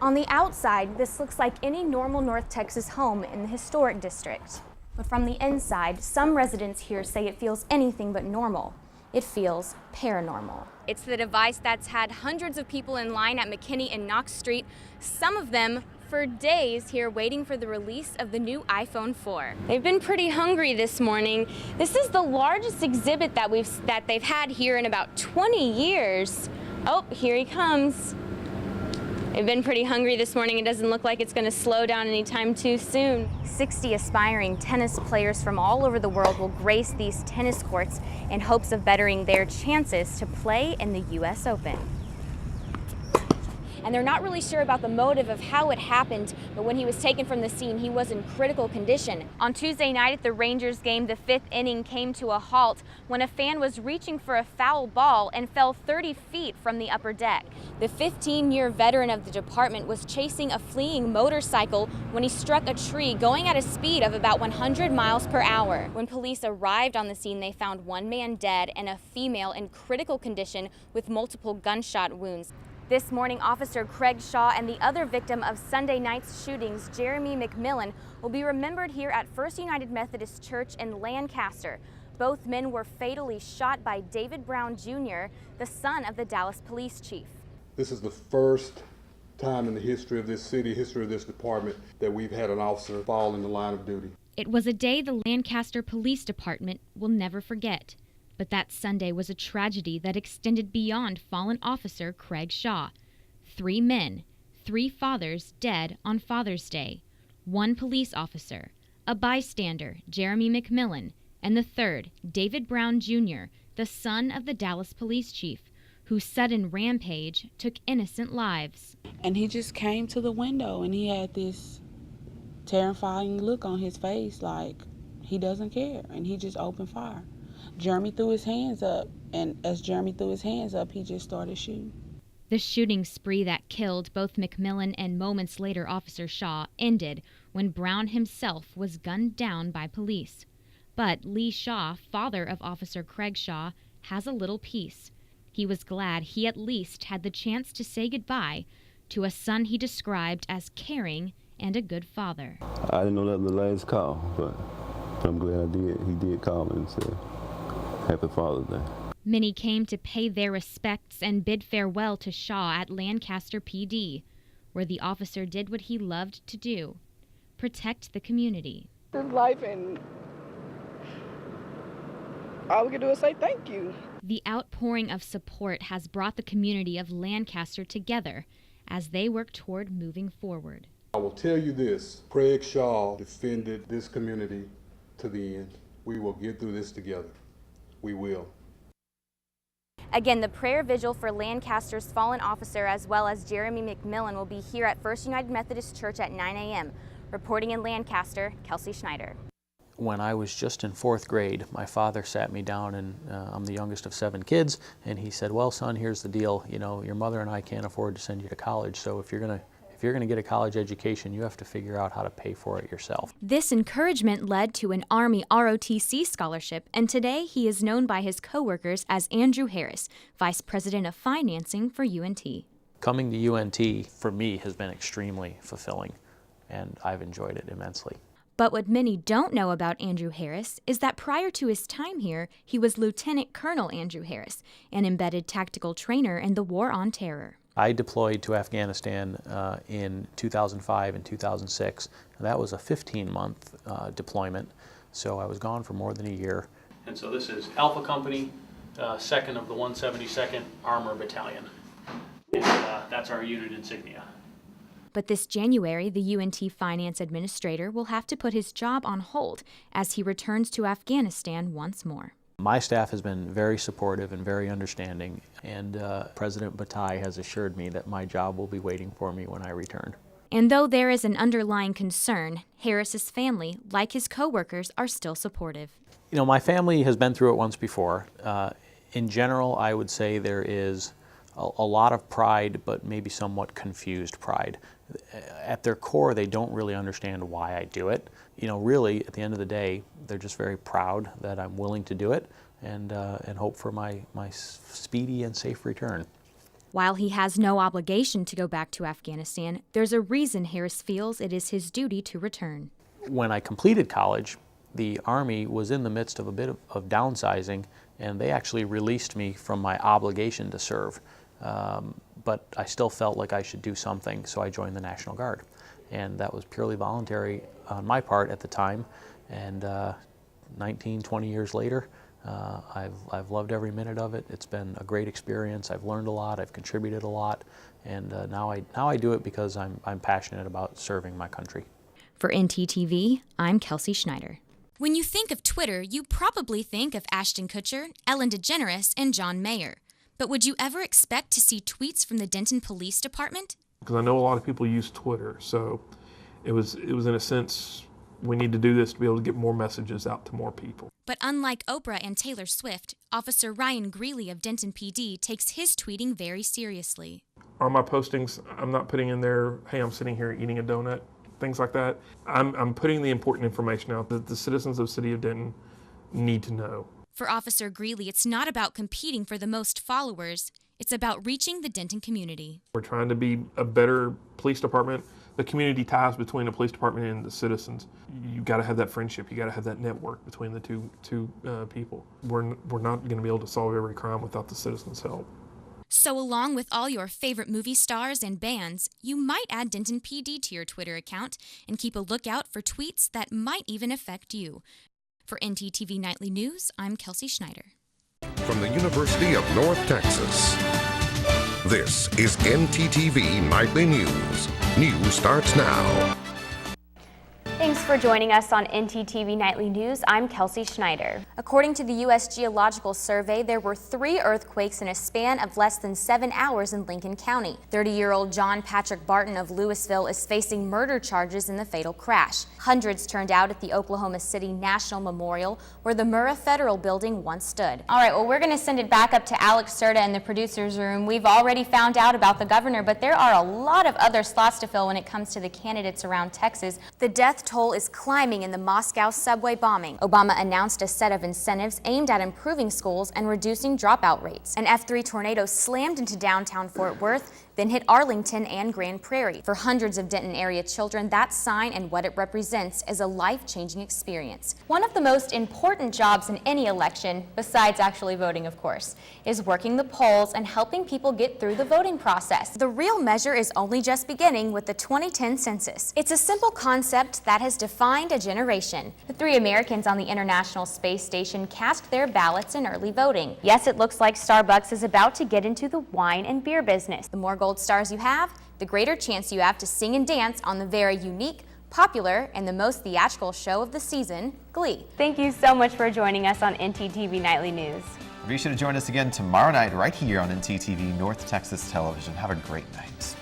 On the outside, this looks like any normal North Texas home in the historic district. But from the inside, some residents here say it feels anything but normal. It feels paranormal. It's the device that's had hundreds of people in line at McKinney and Knox Street, some of them for days here waiting for the release of the new iPhone 4. They've been pretty hungry this morning. This is the largest exhibit that they've had here in about 20 years. Oh, here he comes. They've been pretty hungry this morning. It doesn't look like it's going to slow down anytime too soon. 60 aspiring tennis players from all over the world will grace these tennis courts in hopes of bettering their chances to play in the U.S. Open. And they're not really sure about the motive of how it happened, but when he was taken from the scene, he was in critical condition. On Tuesday night at the Rangers game, the 5th inning came to a halt when a fan was reaching for a foul ball and fell 30 feet from the upper deck. The 15-year veteran of the department was chasing a fleeing motorcycle when he struck a tree going at a speed of about 100 miles per hour. When police arrived on the scene, they found one man dead and a female in critical condition with multiple gunshot wounds. This morning, Officer Craig Shaw and the other victim of Sunday night's shootings, Jeremy McMillan, will be remembered here at First United Methodist Church in Lancaster. Both men were fatally shot by David Brown Jr., the son of the Dallas police chief. This is the first time in the history of this city, history of this department, that we've had an officer fall in the line of duty. It was a day the Lancaster Police Department will never forget. But that Sunday was a tragedy that extended beyond fallen officer Craig Shaw. 3 men, 3 fathers dead on Father's Day, 1 police officer, a bystander, Jeremy McMillan, and the 3rd, David Brown Jr., the son of the Dallas police chief, whose sudden rampage took innocent lives. And he just came to the window and he had this terrifying look on his face like he doesn't care, and he just opened fire. Jeremy threw his hands up, and as Jeremy threw his hands up, he just started shooting. The shooting spree that killed both McMillan and moments later Officer Shaw ended when Brown himself was gunned down by police. But Lee Shaw, father of Officer Craig Shaw, has a little peace. He was glad he at least had the chance to say goodbye to a son he described as caring and a good father. I didn't know that was the last call, but I'm glad I did. He did call me and said, Happy Father's Day. Many came to pay their respects and bid farewell to Shaw at Lancaster PD, where the officer did what he loved to do, protect the community. His life, and all we can do is say thank you. The outpouring of support has brought the community of Lancaster together as they work toward moving forward. I will tell you this, Craig Shaw defended this community to the end. We will get through this together. We will. Again, the prayer vigil for Lancaster's fallen officer as well as Jeremy McMillan will be here at First United Methodist Church at 9 a.m. Reporting in Lancaster, Kelsey Schneider. When I was just in 4th grade, my father sat me down, and I'm the youngest of 7 kids, and he said, well, son, here's the deal. You know, your mother and I can't afford to send you to college, so if you're going to get a college education, you have to figure out how to pay for it yourself. This encouragement led to an Army ROTC scholarship, and today he is known by his coworkers as Andrew Harris, Vice President of Financing for UNT. Coming to UNT, for me, has been extremely fulfilling, and I've enjoyed it immensely. But what many don't know about Andrew Harris is that prior to his time here, he was Lieutenant Colonel Andrew Harris, an embedded tactical trainer in the War on Terror. I deployed to Afghanistan in 2005 and 2006, and that was a 15-month deployment, so I was gone for more than a year. And so this is Alpha Company, 2nd of the 172nd Armor Battalion, and that's our unit insignia. But this January, the UNT finance administrator will have to put his job on hold as he returns to Afghanistan once more. My staff has been very supportive and very understanding, and President Bataille has assured me that my job will be waiting for me when I return. And though there is an underlying concern, Harris's family, like his coworkers, are still supportive. You know, my family has been through it once before. In general, I would say there is a lot of pride, but maybe somewhat confused pride. At their core, they don't really understand why I do it. You know, really, at the end of the day, they're just very proud that I'm willing to do it, and hope for my speedy and safe return. While he has no obligation to go back to Afghanistan, there's a reason Harris feels it is his duty to return. When I completed college, the Army was in the midst of a bit of downsizing, and they actually released me from my obligation to serve. But I still felt like I should do something, so I joined the National Guard. And that was purely voluntary on my part at the time. And 19, 20 years later, I've loved every minute of it. It's been a great experience. I've learned a lot. I've contributed a lot. And now I do it because I'm passionate about serving my country. For NTTV, I'm Kelsey Schneider. When you think of Twitter, you probably think of Ashton Kutcher, Ellen DeGeneres, and John Mayer. But would you ever expect to see tweets from the Denton Police Department? Because I know a lot of people use Twitter, so it was in a sense, we need to do this to be able to get more messages out to more people. But unlike Oprah and Taylor Swift, Officer Ryan Greeley of Denton PD takes his tweeting very seriously. On my postings, I'm not putting in there, hey, I'm sitting here eating a donut, things like that. I'm putting the important information out that the citizens of the city of Denton need to know. For Officer Greeley, it's not about competing for the most followers. It's about reaching the Denton community. We're trying to be a better police department. The community ties between the police department and the citizens. You got to have that friendship. You got to have that network between the two people. We're not going to be able to solve every crime without the citizens' help. So along with all your favorite movie stars and bands, you might add Denton PD to your Twitter account and keep a lookout for tweets that might even affect you. For NTTV Nightly News, I'm Kelsey Schneider. From the University of North Texas, this is NTTV Nightly News. News starts now. Thanks for joining us on NTTV Nightly News. I'm Kelsey Schneider. According to the U.S. Geological Survey, there were 3 earthquakes in a span of less than 7 hours in Lincoln County. 30-year-old John Patrick Barton of Louisville is facing murder charges in the fatal crash. Hundreds turned out at the Oklahoma City National Memorial, where the Murrah Federal Building once stood. All right, well, we're going to send it back up to Alex Serta in the producer's room. We've already found out about the governor, but there are a lot of other slots to fill when it comes to the candidates around Texas. The death toll is climbing in the Moscow subway bombing. Obama announced a set of incentives aimed at improving schools and reducing dropout rates. An F3 tornado slammed into downtown Fort Worth, then hit Arlington and Grand Prairie. For hundreds of Denton area children, that sign and what it represents is a life-changing experience. One of the most important jobs in any election, besides actually voting of course, is working the polls and helping people get through the voting process. The real measure is only just beginning with the 2010 census. It's a simple concept that has defined a generation. The 3 Americans on the International Space Station cast their ballots in early voting. Yes, it looks like Starbucks is about to get into the wine and beer business. The more gold stars you have, the greater chance you have to sing and dance on the very unique, popular, and the most theatrical show of the season, Glee. Thank you so much for joining us on NTTV Nightly News. Be sure to join us again tomorrow night right here on NTTV North Texas Television. Have a great night.